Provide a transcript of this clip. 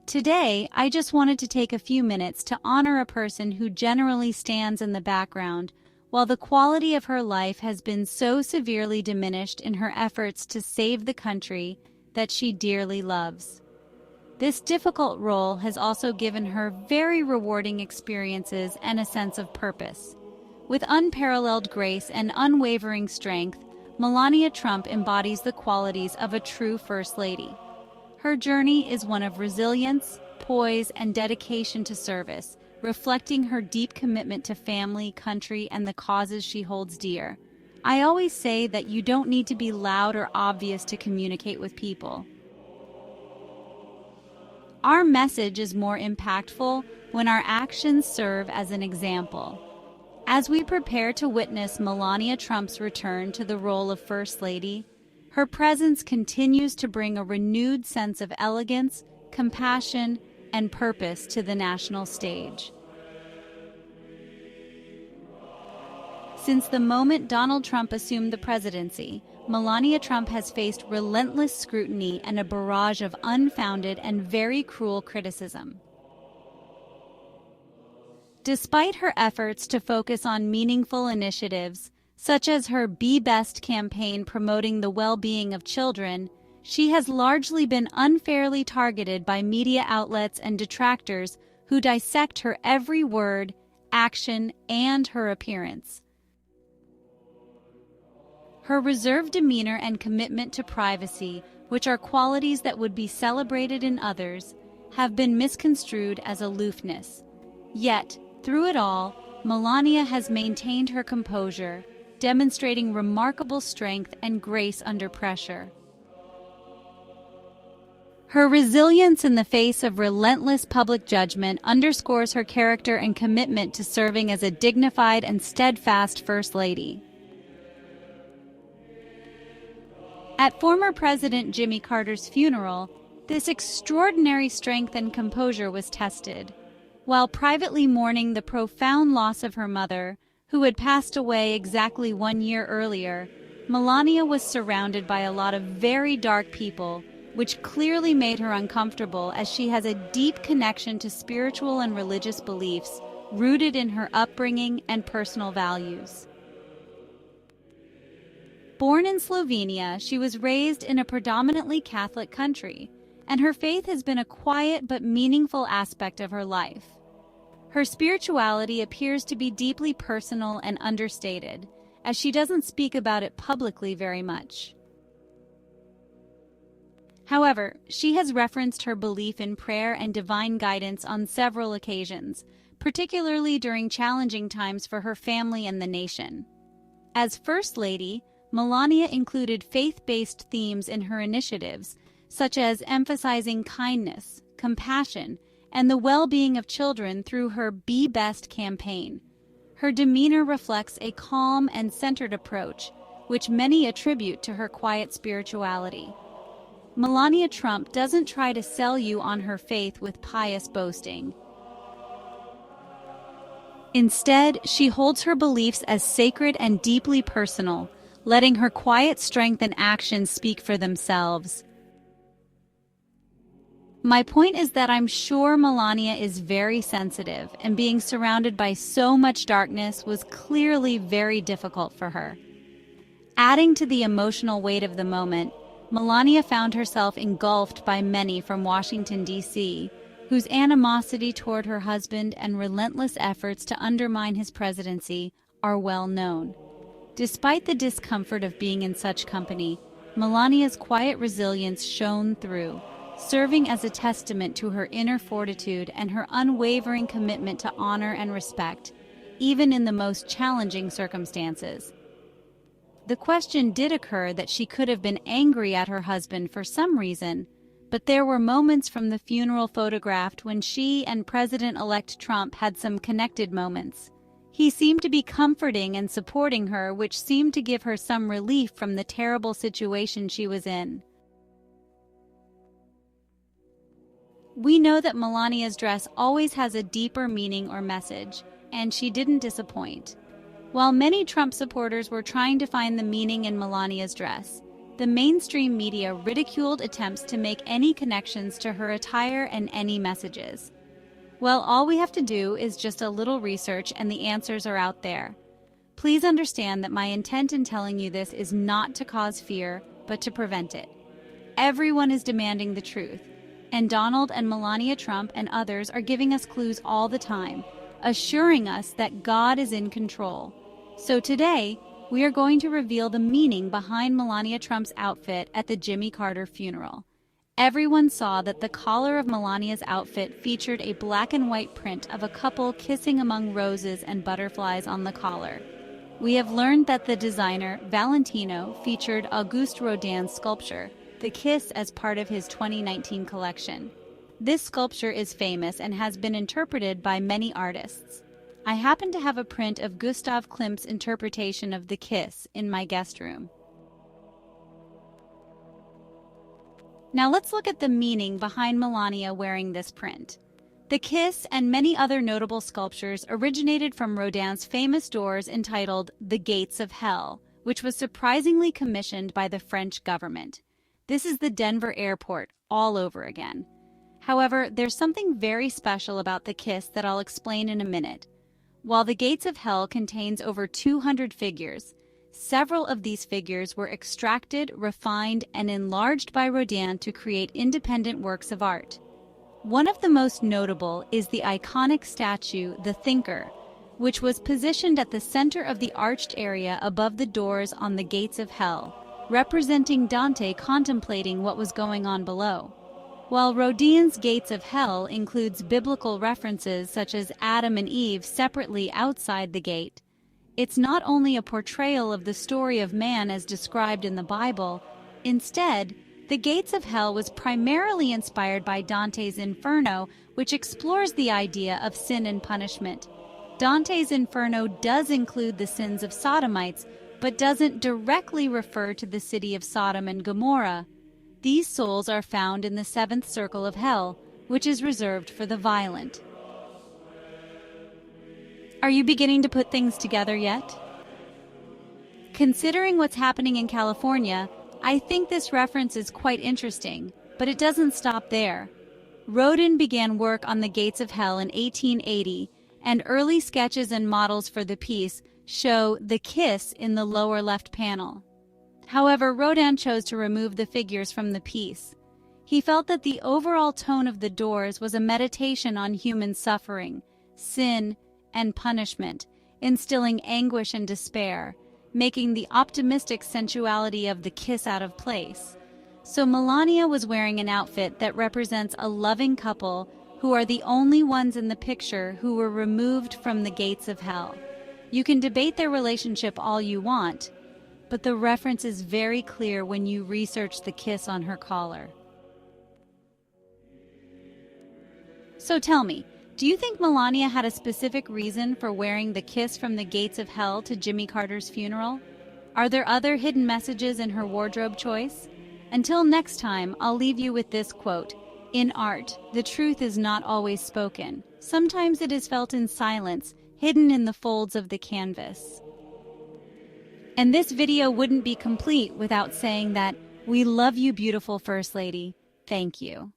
Today, I just wanted to take a few minutes to honor a person who generally stands in the background, while the quality of her life has been so severely diminished in her efforts to save the country that she dearly loves. This difficult role has also given her very rewarding experiences and a sense of purpose. With unparalleled grace and unwavering strength, Melania Trump embodies the qualities of a true First Lady. Her journey is one of resilience, poise, and dedication to service, reflecting her deep commitment to family, country, and the causes she holds dear. I always say that you don't need to be loud or obvious to communicate with people. Our message is more impactful when our actions serve as an example. As we prepare to witness Melania Trump's return to the role of First Lady, her presence continues to bring a renewed sense of elegance, compassion, and purpose to the national stage. Since the moment Donald Trump assumed the presidency, Melania Trump has faced relentless scrutiny and a barrage of unfounded and very cruel criticism. Despite her efforts to focus on meaningful initiatives, such as her Be Best campaign promoting the well-being of children, she has largely been unfairly targeted by media outlets and detractors who dissect her every word, action, and her appearance. Her reserved demeanor and commitment to privacy, which are qualities that would be celebrated in others, have been misconstrued as aloofness. Yet, through it all, Melania has maintained her composure, demonstrating remarkable strength and grace under pressure. Her resilience in the face of relentless public judgment underscores her character and commitment to serving as a dignified and steadfast First Lady. At former President Jimmy Carter's funeral, this extraordinary strength and composure was tested. While privately mourning the profound loss of her mother, who had passed away exactly 1 year earlier, Melania was surrounded by a lot of very dark people, which clearly made her uncomfortable as she has a deep connection to spiritual and religious beliefs rooted in her upbringing and personal values. Born in Slovenia, she was raised in a predominantly Catholic country, and her faith has been a quiet but meaningful aspect of her life. Her spirituality appears to be deeply personal and understated, as she doesn't speak about it publicly very much. However, she has referenced her belief in prayer and divine guidance on several occasions, particularly during challenging times for her family and the nation. As First Lady, Melania included faith-based themes in her initiatives, such as emphasizing kindness, compassion, and the well-being of children through her Be Best campaign. Her demeanor reflects a calm and centered approach, which many attribute to her quiet spirituality. Melania Trump doesn't try to sell you on her faith with pious boasting. Instead, she holds her beliefs as sacred and deeply personal, letting her quiet strength and actions speak for themselves. My point is that I'm sure Melania is very sensitive, and being surrounded by so much darkness was clearly very difficult for her. Adding to the emotional weight of the moment, Melania found herself engulfed by many from Washington, D.C., whose animosity toward her husband and relentless efforts to undermine his presidency are well known. Despite the discomfort of being in such company, Melania's quiet resilience shone through, serving as a testament to her inner fortitude and her unwavering commitment to honor and respect, even in the most challenging circumstances. The question did occur that she could have been angry at her husband for some reason, but there were moments from the funeral photographed when she and President-elect Trump had some connected moments. He seemed to be comforting and supporting her, which seemed to give her some relief from the terrible situation she was in. We know that Melania's dress always has a deeper meaning or message, and she didn't disappoint. While many Trump supporters were trying to find the meaning in Melania's dress, the mainstream media ridiculed attempts to make any connections to her attire and any messages. Well, all we have to do is just a little research and the answers are out there. Please understand that my intent in telling you this is not to cause fear, but to prevent it. Everyone is demanding the truth, and Donald and Melania Trump and others are giving us clues all the time, assuring us that God is in control. So today, we are going to reveal the meaning behind Melania Trump's outfit at the Jimmy Carter funeral. Everyone saw that the collar of Melania's outfit featured a black and white print of a couple kissing among roses and butterflies on the collar. We have learned that the designer, Valentino, featured Auguste Rodin's sculpture, The Kiss, as part of his 2019 collection. This sculpture is famous and has been interpreted by many artists. I happen to have a print of Gustav Klimt's interpretation of The Kiss in my guest room. Now let's look at the meaning behind Melania wearing this print. The Kiss and many other notable sculptures originated from Rodin's famous doors entitled The Gates of Hell, which was surprisingly commissioned by the French government. This is the Denver airport all over again. However, there's something very special about the Kiss that I'll explain in a minute. While the Gates of Hell contains over 200 figures, several of these figures were extracted, refined, and enlarged by Rodin to create independent works of art. One of the most notable is the iconic statue, The Thinker, which was positioned at the center of the arched area above the doors on the Gates of Hell, representing Dante contemplating what was going on below. While Rodin's Gates of Hell includes biblical references such as Adam and Eve separately outside the gate, it's not only a portrayal of the story of man as described in the Bible. Instead, the Gates of Hell was primarily inspired by Dante's Inferno, which explores the idea of sin and punishment. Dante's Inferno does include the sins of Sodomites, but doesn't directly refer to the city of Sodom and Gomorrah. These souls are found in the seventh circle of hell, which is reserved for the violent. Are you beginning to put things together yet? Considering what's happening in California, I think this reference is quite interesting, but it doesn't stop there. Rodin began work on the Gates of Hell in 1880, and early sketches and models for the piece show the kiss in the lower left panel. However, Rodin chose to remove the figures from the piece. He felt that the overall tone of the doors was a meditation on human suffering, sin, and punishment, instilling anguish and despair, making the optimistic sensuality of the kiss out of place. So Melania was wearing an outfit that represents a loving couple who are the only ones in the picture who were removed from the Gates of Hell. You can debate their relationship all you want, but the reference is very clear when you research the kiss on her collar. So tell me, do you think Melania had a specific reason for wearing the kiss from the Gates of Hell to Jimmy Carter's funeral? Are there other hidden messages in her wardrobe choice? Until next time, I'll leave you with this quote: "In art, the truth is not always spoken. Sometimes it is felt in silence, hidden in the folds of the canvas." And this video wouldn't be complete without saying that we love you, beautiful First Lady. Thank you.